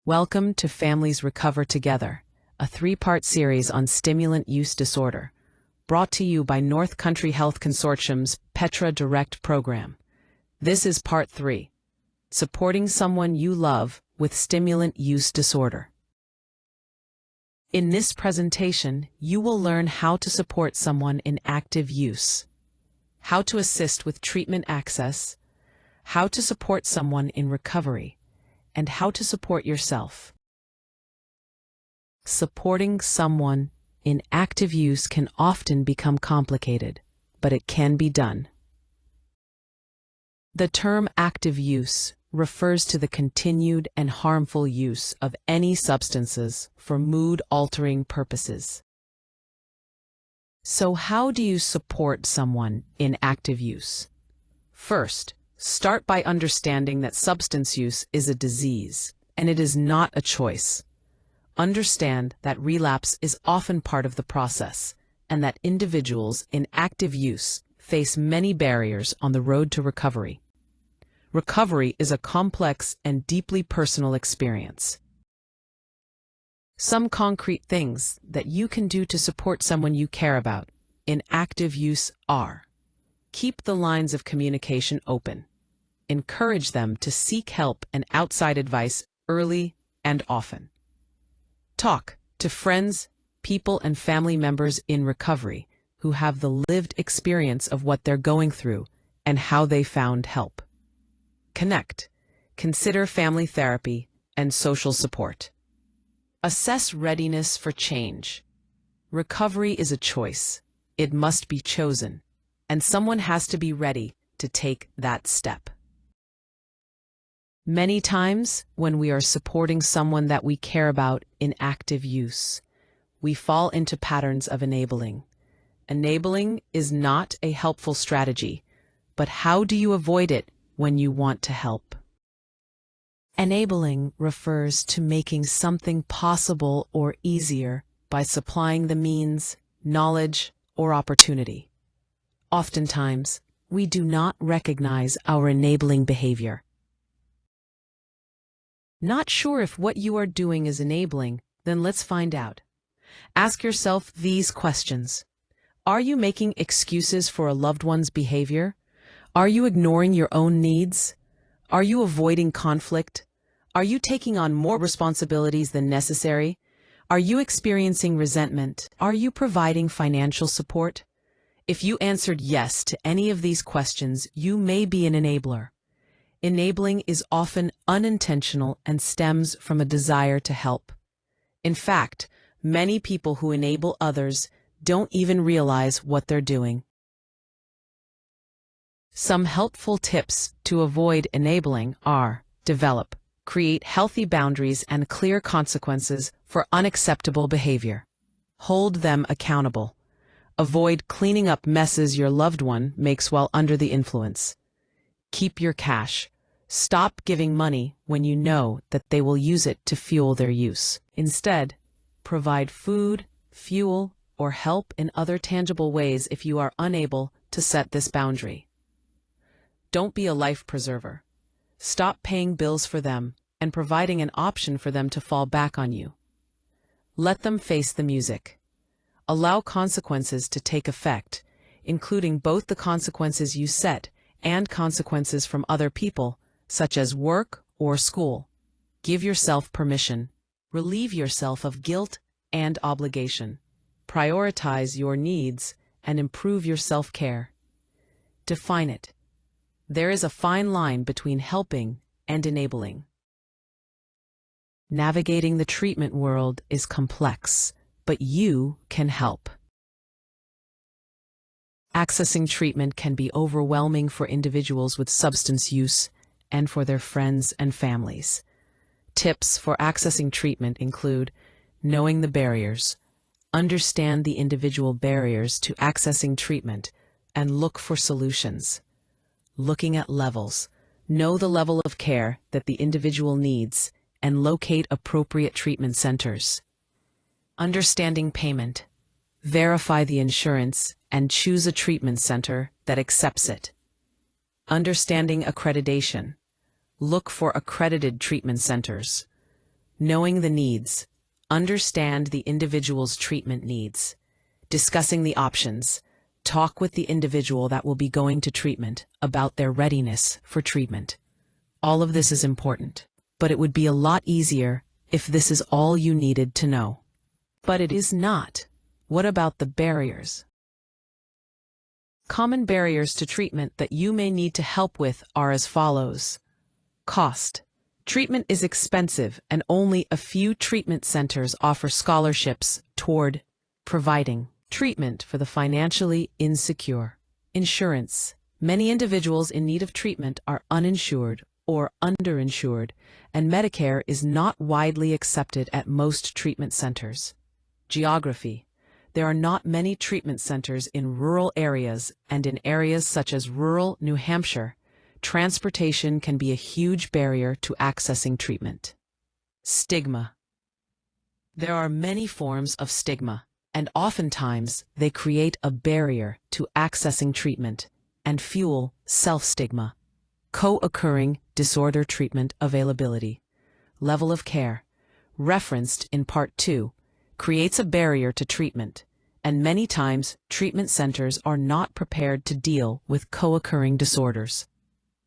Welcome to Families Recover Together, a three-part series on stimulant use disorder, brought to you by North Country Health Consortium's Petra Direct program. This is Part 3, Supporting Someone You Love with Stimulant Use Disorder. In this presentation, you will learn how to support someone in active use, how to assist with treatment access, how to support someone in recovery, and how to support yourself. Supporting someone in active use can often become complicated, but it can be done. The term active use refers to the continued and harmful use of any substances for mood-altering purposes. So how do you support someone in active use? First, start by understanding that substance use is a disease, and it is not a choice. Understand that relapse is often part of the process, and that individuals in active use face many barriers on the road to recovery. Recovery is a complex and deeply personal experience. Some concrete things that you can do to support someone you care about in active use are: keep the lines of communication open. Encourage them to seek help and outside advice early and often. Talk to friends, people, and family members in recovery who have the lived experience of what they're going through and how they found help. Connect. Consider family therapy and social support. Assess readiness for change. Recovery is a choice. It must be chosen, and someone has to be ready to take that step. Many times, when we are supporting someone that we care about in active use, we fall into patterns of enabling. Enabling is not a helpful strategy, but how do you avoid it when you want to help? Enabling refers to making something possible or easier by supplying the means, knowledge, or opportunity. Oftentimes, we do not recognize our enabling behavior. Not sure if what you are doing is enabling? Then let's find out. Ask yourself these questions. Are you making excuses for a loved one's behavior? Are you ignoring your own needs? Are you avoiding conflict? Are you taking on more responsibilities than necessary? Are you experiencing resentment? Are you providing financial support? If you answered yes to any of these questions, you may be an enabler. Enabling is often unintentional and stems from a desire to help. In fact, many people who enable others don't even realize what they're doing. Some helpful tips to avoid enabling are: create healthy boundaries and clear consequences for unacceptable behavior. Hold them accountable. Avoid cleaning up messes your loved one makes while under the influence. Keep your cash. Stop giving money when you know that they will use it to fuel their use. Instead, provide food, fuel, or help in other tangible ways if you are unable to set this boundary. Don't be a life preserver. Stop paying bills for them and providing an option for them to fall back on you. Let them face the music. Allow consequences to take effect, including both the consequences you set and consequences from other people, such as work or school. Give yourself permission. Relieve yourself of guilt and obligation. Prioritize your needs and improve your self-care. Define it. There is a fine line between helping and enabling. Navigating the treatment world is complex, but you can help. Accessing treatment can be overwhelming for individuals with substance use and for their friends and families. Tips for accessing treatment include knowing the barriers. Understand the individual barriers to accessing treatment and look for solutions. Looking at levels. Know the level of care that the individual needs and locate appropriate treatment centers. Understanding payment. Verify the insurance and choose a treatment center that accepts it. Understanding accreditation. Look for accredited treatment centers. Knowing the needs. Understand the individual's treatment needs. Discussing the options. Talk with the individual that will be going to treatment about their readiness for treatment. All of this is important, but it would be a lot easier if this is all you needed to know. But it is not. What about the barriers? Common barriers to treatment that you may need to help with are as follows. Cost. Treatment is expensive, and only a few treatment centers offer scholarships toward providing treatment for the financially insecure. Insurance. Many individuals in need of treatment are uninsured or underinsured, and Medicare is not widely accepted at most treatment centers. Geography. There are not many treatment centers in rural areas, and in areas such as rural New Hampshire, transportation can be a huge barrier to accessing treatment. Stigma. There are many forms of stigma, and oftentimes they create a barrier to accessing treatment and fuel self-stigma. Co-occurring disorder treatment availability. Level of care, referenced in Part 2, creates a barrier to treatment, and many times treatment centers are not prepared to deal with co-occurring disorders.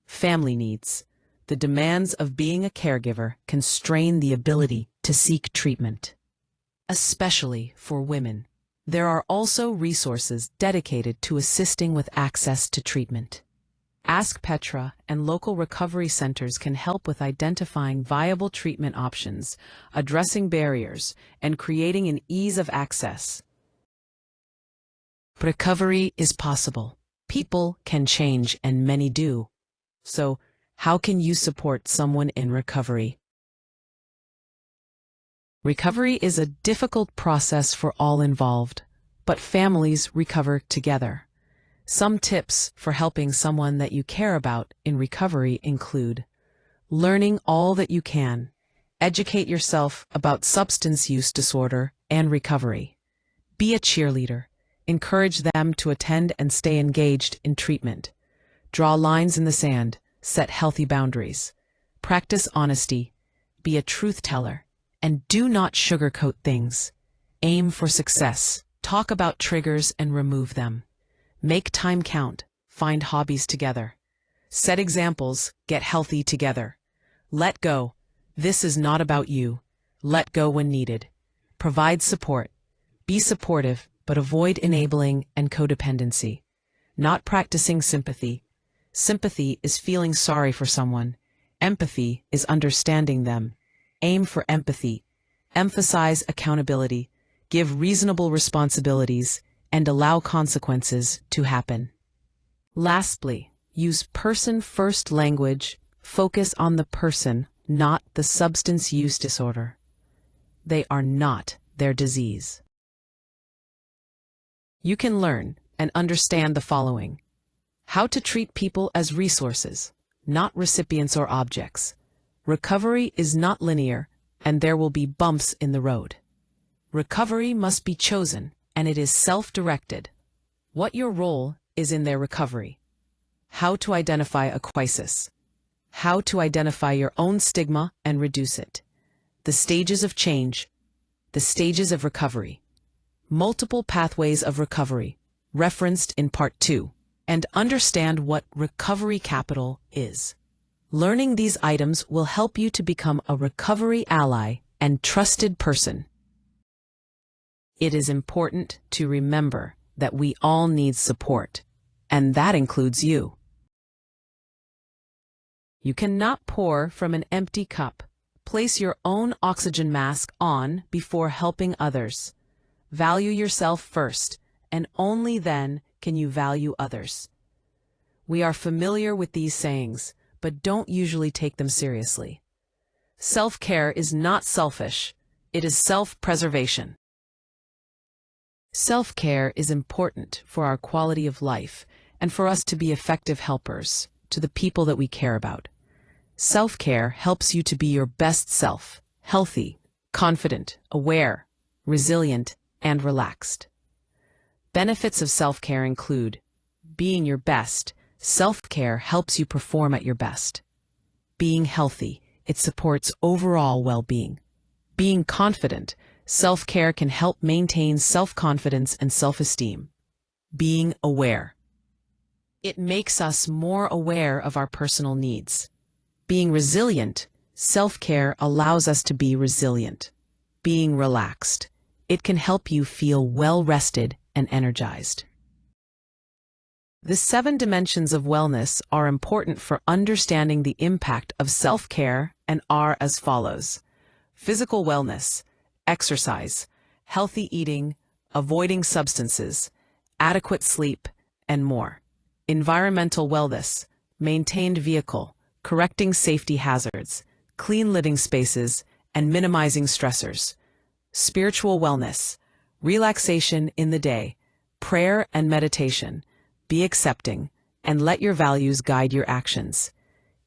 Family needs. The demands of being a caregiver constrain the ability to seek treatment, especially for women. There are also resources dedicated to assisting with access to treatment. Ask Petra and local recovery centers can help with identifying viable treatment options, addressing barriers, and creating an ease of access. Recovery is possible. People can change, and many do. So, how can you support someone in recovery? Recovery is a difficult process for all involved, but families recover together. Some tips for helping someone that you care about in recovery include learning all that you can. Educate yourself about substance use disorder and recovery. Be a cheerleader. Encourage them to attend and stay engaged in treatment. Draw lines in the sand. Set healthy boundaries. Practice honesty. Be a truth teller. And do not sugarcoat things. Aim for success. Talk about triggers and remove them. Make time count. Find hobbies together. Set examples. Get healthy together. Let go. This is not about you. Let go when needed. Provide support. Be supportive, but avoid enabling and codependency. Not practicing sympathy. Sympathy is feeling sorry for someone. Empathy is understanding them. Aim for empathy. Emphasize accountability. Give reasonable responsibilities, and allow consequences to happen. Lastly, use person-first language. Focus on the person, not the substance use disorder. They are not their disease. You can learn and understand the following. How to treat people as resources, not recipients or objects. Recovery is not linear, and there will be bumps in the road. Recovery must be chosen, and it is self-directed. What your role is in their recovery. How to identify a crisis. How to identify your own stigma and reduce it. The stages of change. The stages of recovery. Multiple pathways of recovery, referenced in Part 2. And understand what recovery capital is. Learning these items will help you to become a recovery ally and trusted person. It is important to remember that we all need support, and that includes you. You cannot pour from an empty cup. Place your own oxygen mask on before helping others. Value yourself first, and only then can you value others. We are familiar with these sayings, but don't usually take them seriously. Self-care is not selfish. It is self-preservation. Self-care is important for our quality of life and for us to be effective helpers to the people that we care about. Self-care helps you to be your best self, healthy, confident, aware, resilient, and relaxed. Benefits of self-care include being your best. Self-care helps you perform at your best. Being healthy. It supports overall well-being. Being confident, self-care can help maintain self-confidence and self-esteem. Being aware. It makes us more aware of our personal needs. Being resilient, self-care allows us to be resilient. Being relaxed. It can help you feel well-rested and energized. The 7 dimensions of wellness are important for understanding the impact of self-care and are as follows: physical wellness, exercise, healthy eating, avoiding substances, adequate sleep, and more. Environmental wellness, maintained vehicle, correcting safety hazards, clean living spaces, and minimizing stressors. Spiritual wellness, relaxation in the day, prayer and meditation. Be accepting, and let your values guide your actions.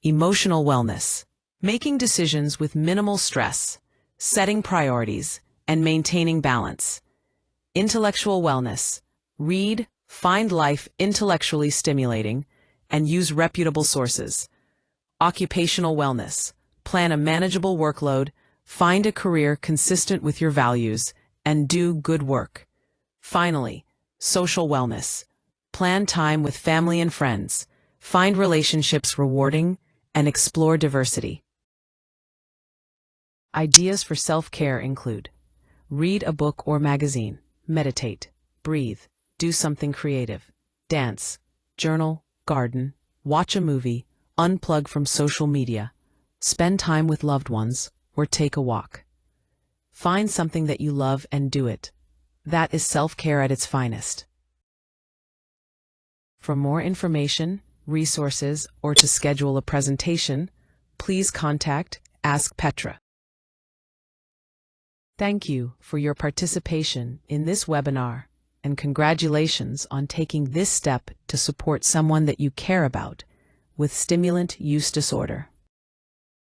Emotional wellness, making decisions with minimal stress, setting priorities, and maintaining balance. Intellectual wellness, read, find life intellectually stimulating, and use reputable sources. Occupational wellness, plan a manageable workload, find a career consistent with your values, and do good work. Finally, social wellness, plan time with family and friends, find relationships rewarding, and explore diversity. Ideas for self-care include: read a book or magazine, meditate, breathe, do something creative, dance, journal, garden, watch a movie, unplug from social media, spend time with loved ones, or take a walk. Find something that you love and do it. That is self-care at its finest. For more information, resources, or to schedule a presentation, please contact Ask Petra. Thank you for your participation in this webinar, and congratulations on taking this step to support someone that you care about with stimulant use disorder.